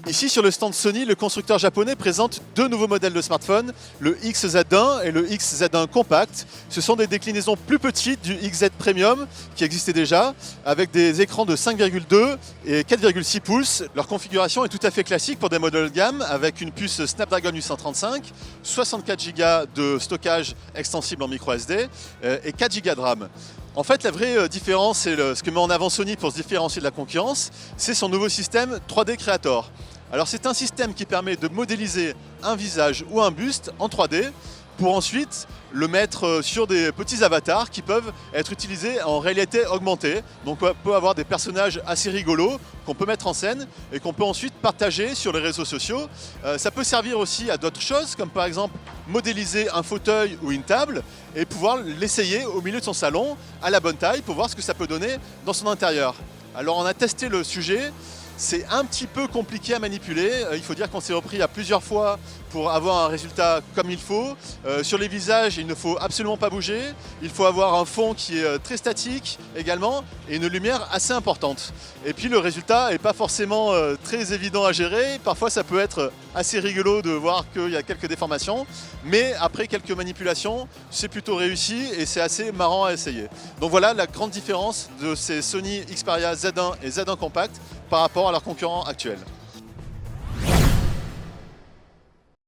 Ici sur le stand Sony, le constructeur japonais présente deux nouveaux modèles de smartphone, le XZ1 et le XZ1 Compact. Ce sont des déclinaisons plus petites du XZ Premium qui existait déjà, avec des écrans de 5,2 et 4,6 pouces. Leur configuration est tout à fait classique pour des modèles de gamme, avec une puce Snapdragon 835, 64 Go de stockage extensible en micro SD et 4 Go de RAM. En fait, la vraie différence, et ce que met en avant Sony pour se différencier de la concurrence, c'est son nouveau système 3D Creator. Alors c'est un système qui permet de modéliser un visage ou un buste en 3D pour ensuite le mettre sur des petits avatars qui peuvent être utilisés en réalité augmentée. Donc on peut avoir des personnages assez rigolos qu'on peut mettre en scène et qu'on peut ensuite partager sur les réseaux sociaux. Ça peut servir aussi à d'autres choses, comme par exemple modéliser un fauteuil ou une table et pouvoir l'essayer au milieu de son salon à la bonne taille pour voir ce que ça peut donner dans son intérieur. Alors on a testé le sujet. C'est un petit peu compliqué à manipuler, il faut dire qu'on s'est repris à plusieurs fois pour avoir un résultat comme il faut. Sur les visages, il ne faut absolument pas bouger, il faut avoir un fond qui est très statique également et une lumière assez importante. Et puis le résultat n'est pas forcément très évident à gérer, parfois ça peut être assez rigolo de voir qu'il y a quelques déformations, mais après quelques manipulations, c'est plutôt réussi et c'est assez marrant à essayer. Donc voilà la grande différence de ces Sony Xperia Z1 et Z1 Compact par rapport à leurs concurrents actuels.